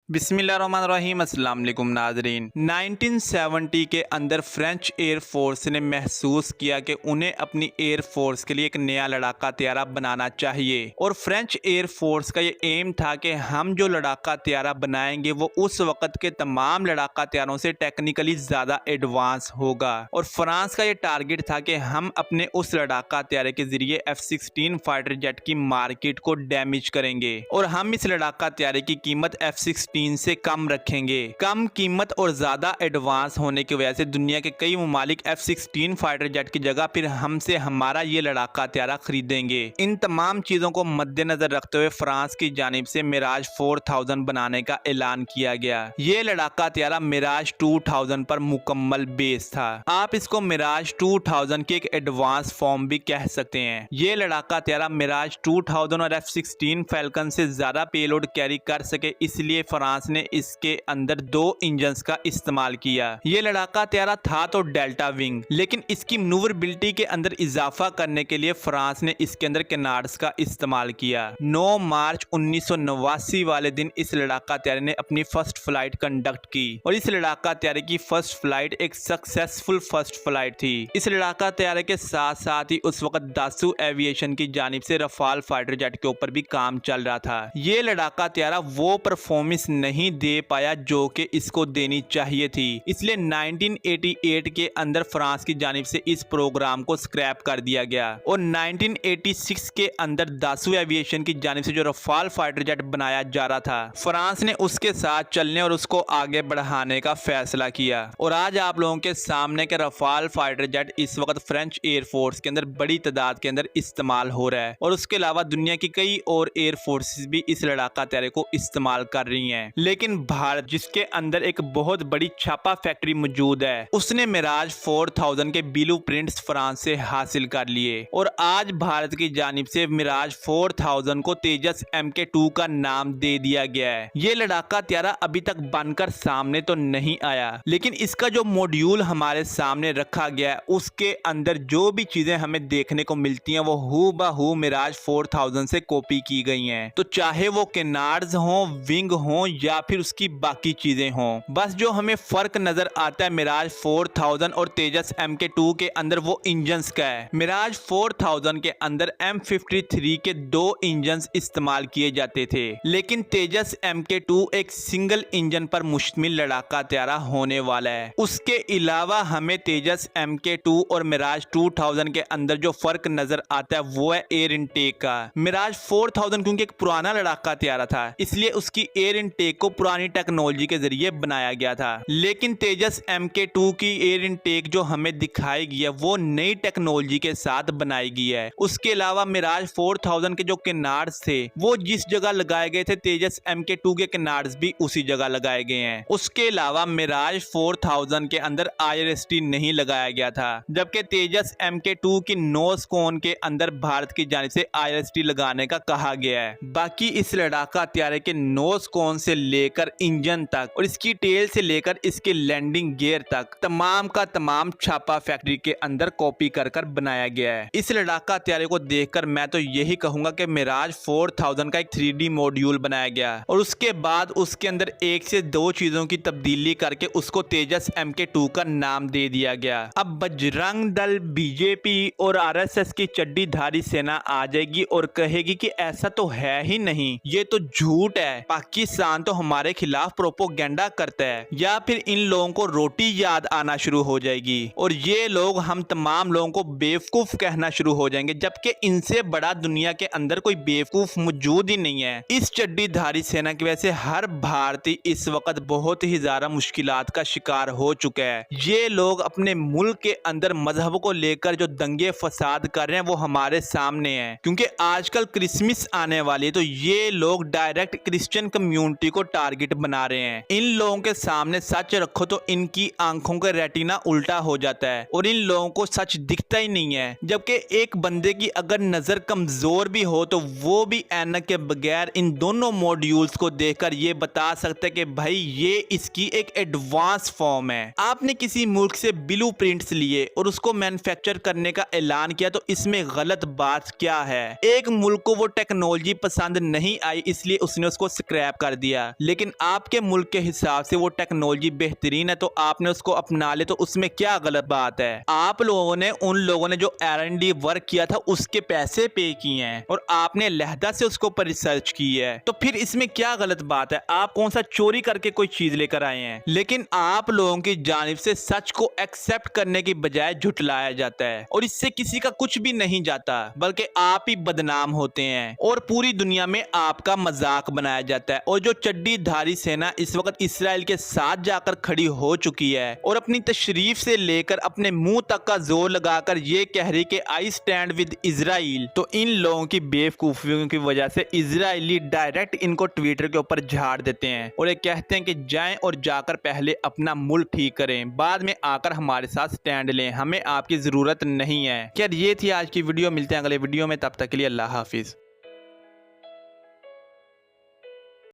बिस्मिल्लाहिर्रहमानिर्रहीम अस्सलाम वालेकुम नाज़रीन। 1970 के अंदर फ्रेंच एयर फोर्स ने महसूस किया कि उन्हें अपनी एयर फोर्स के लिए एक नया लड़ाका त्यारा बनाना चाहिए और फ्रेंच एयर फोर्स का ये एम था कि हम जो लड़ाका त्यारा बनाएंगे वो उस वक़्त के तमाम लड़ाका त्यारों से टेक्निकली ज़्यादा एडवांस होगा। और फ्रांस का ये टारगेट था कि हम अपने उस लड़ाका त्यारे के ज़रिए F-16 फाइटर जेट की मार्केट को डैमेज करेंगे और हम इस लड़ाका त्यारे की कीमत F-16 से कम रखेंगे। कम कीमत और ज्यादा एडवांस होने की वजह से दुनिया के कई ममालिक F-16 फाइटर जेट की जगह फिर हमसे हमारा ये लड़ाका त्यारा खरीदेंगे। इन तमाम चीजों को मद्देनजर रखते हुए फ्रांस की जानिब से मिराज 4000 बनाने का ऐलान किया गया। ये लड़ाका त्यारा मिराज 2000 पर मुकम्मल बेस था। आप इसको मिराज 2000 की एक एडवांस फॉर्म भी कह सकते हैं। ये लड़ाका त्यारा मिराज 2000 और F-16 फैल्कन से ज्यादा पेलोड कैरी कर सके, इसलिए फ्रांस ने इसके अंदर 2 इंजन्स का इस्तेमाल किया। ये लड़ाका त्यारा था तो डेल्टा विंग, लेकिन इसकी मैन्यूवरबिलिटी के अंदर इजाफा करने के लिए फ्रांस ने इसके अंदर कैनार्ड्स का इस्तेमाल किया। 9 मार्च 1989 वाले दिन इस लड़ाका त्यारे ने अपनी फर्स्ट फ्लाइट कंडक्ट की और इस लड़ाका त्यारे की फर्स्ट फ्लाइट एक सक्सेसफुल फर्स्ट फ्लाइट थी। इस लड़ाका त्यारे के साथ साथ ही उस वक्त दासू एविएशन की जानिब से रफाल फाइटर जेट के ऊपर भी काम चल रहा था। ये लड़ाका त्यारा वो परफॉर्मेंस नहीं दे पाया जो कि इसको देनी चाहिए थी, इसलिए 1988 के अंदर फ्रांस की जानिब से इस प्रोग्राम को स्क्रैप कर दिया गया और 1986 के अंदर दासू एविएशन की जानिब से जो रफाल फाइटर जेट बनाया जा रहा था, फ्रांस ने उसके साथ चलने और उसको आगे बढ़ाने का फैसला किया। और आज आप लोगों के सामने के रफाल फाइटर जेट इस वक्त फ्रेंच एयर फोर्स के अंदर बड़ी तादाद के अंदर इस्तेमाल हो रहा है और उसके अलावा दुनिया की कई और एयर फोर्सेस भी इस लड़ाका त्यारे को इस्तेमाल कर रही हैं। लेकिन भारत, जिसके अंदर एक बहुत बड़ी छापा फैक्ट्री मौजूद है, उसने मिराज 4000 के ब्लूप्रिंट्स फ्रांस से हासिल कर लिए और आज भारत की जानिब से मिराज 4000 को तेजस MK2 का नाम दे दिया गया है। ये लड़ाका त्यारा अभी तक बनकर सामने तो नहीं आया, लेकिन इसका जो मॉड्यूल हमारे सामने रखा गया है उसके अंदर जो भी चीजें हमें देखने को मिलती हैं वो हूबहू मिराज 4000 से कॉपी की गई हैं। तो चाहे वो कैनार्ड्स हों, विंग हों या फिर उसकी बाकी चीजें हों, बस जो हमें फर्क नजर आता है मिराज 4000 और तेजस MK2 के अंदर वो इंजन्स का है। मिराज 4000 के अंदर M53 के 2 इंजन्स इस्तेमाल किए जाते थे, लेकिन तेजस MK2 एक सिंगल इंजन पर मुश्तमिल लड़ाका त्यारा होने वाला है। उसके अलावा हमें तेजस MK2 और मिराज 2000 के अंदर जो फर्क नजर आता है वो है एयर इनटेक का। मिराज 4000 क्योंकि एक पुराना लड़ाका त्यारा था, इसलिए उसकी एयर इनटेक को पुरानी टेक्नोलॉजी के जरिए बनाया गया था, लेकिन तेजस MK2 की एयर इनटेक जो हमें दिखाई गई है वो नई टेक्नोलॉजी के साथ बनाई गई है। उसके अलावा मिराज 4000 के जो कैनार्ड्स थे वो जिस जगह लगाए गए थे, तेजस MK2 के कैनार्ड्स भी उसी जगह लगाए गए हैं। उसके अलावा मिराज 4000 के अंदर IRST नहीं लगाया गया था, जबकि तेजस MK2 की नोज कोन के अंदर भारत की जानिब से IRST लगाने का कहा गया है। बाकी इस लड़ाका त्यारे के नोज कोन से लेकर इंजन तक और इसकी टेल से लेकर इसके लैंडिंग गियर तक तमाम का तमाम छापा फैक्ट्री के अंदर कॉपी कर कर बनाया गया है। इस लड़ाका त्यारे को देखकर मैं तो यही कहूंगा कि मिराज 4000 का एक 3D मॉड्यूल बनाया गया और उसके बाद उसके अंदर 1 से 2 चीजों की तब्दीली करके उसको तेजस MK2 का नाम दे दिया गया। अब बजरंग दल, BJP और RSS की चड्डीधारी सेना आ जाएगी और कहेगी कि ऐसा तो है ही नहीं, ये तो झूठ है, पाकिस्तान तो हमारे खिलाफ प्रोपोगेंडा करता है, या फिर इन लोगों को रोटी याद आना शुरू हो जाएगी और ये लोग हम तमाम लोगों को बेवकूफ कहना शुरू हो जाएंगे, जबकि इनसे बड़ा दुनिया के अंदर कोई बेवकूफ मौजूद ही नहीं है। इस चड्डीधारी सेना की वजह से हर भारतीय इस वक्त बहुत ही ज्यादा मुश्किलात का शिकार हो चुका है। ये लोग अपने मुल्क के अंदर मजहब को लेकर जो दंगे फसाद कर रहे हैं वो हमारे सामने है, क्योंकि आजकल क्रिसमस आने वाली है तो ये लोग डायरेक्ट क्रिश्चियन कम्युनिटी को टारगेट बना रहे हैं। इन लोगों के सामने सच रखो तो इनकी आंखों का रेटिना उल्टा हो जाता है और इन लोगों को सच दिखता ही नहीं है, जबकि एक बंदे की अगर नजर कमजोर भी हो तो वो भी ऐनक के बगैर इन दोनों मॉड्यूल्स को देखकर ये बता सकता है कि भाई ये इसकी एक एडवांस फॉर्म है। आपने किसी मुल्क से ब्लूप्रिंट्स लिए और उसको मैन्युफैक्चर करने का ऐलान किया तो इसमें गलत बात क्या है? एक मुल्क को वो टेक्नोलॉजी पसंद नहीं आई इसलिए उसने उसको स्क्रैप कर दिया। किया, लेकिन आपके मुल्क के हिसाब से वो टेक्नोलॉजी बेहतरीन है तो आपने उसको अपना ले, तो उसमें क्या गलत बात है। आप लोगों ने उन लोगों ने जो R&D वर्क किया था उसके पैसे पे किए हैं और आपने लहदा से उसको पर रिसर्च की है, तो फिर इसमें क्या गलत बात है। आप कौन सा चोरी करके कोई चीज लेकर आए हैं। लेकिन आप लोगों की जानिब से सच को एक्सेप्ट करने की बजाय झुटलाया जाता है और इससे किसी का कुछ भी नहीं जाता, बल्कि आप ही बदनाम होते हैं और पूरी दुनिया में आपका मजाक बनाया जाता है। और जो चड्डीधारी सेना इस वक्त इसराइल के साथ जाकर खड़ी हो चुकी है और अपनी तशरीफ से लेकर अपने मुंह तक का जोर लगाकर ये कह रही कि आई स्टैंड विद इजराइल, तो इन लोगों की बेवकूफियों की वजह से इजरायली डायरेक्ट इनको ट्विटर के ऊपर झाड़ देते हैं और ये कहते हैं कि जाएं और जाकर पहले अपना मुल्क ठीक करें, बाद में आकर हमारे साथ स्टैंड लें, हमें आपकी जरूरत नहीं है। खैर ये थी आज की वीडियो, मिलते हैं अगले वीडियो में, तब तक के लिए अल्लाह हाफिज।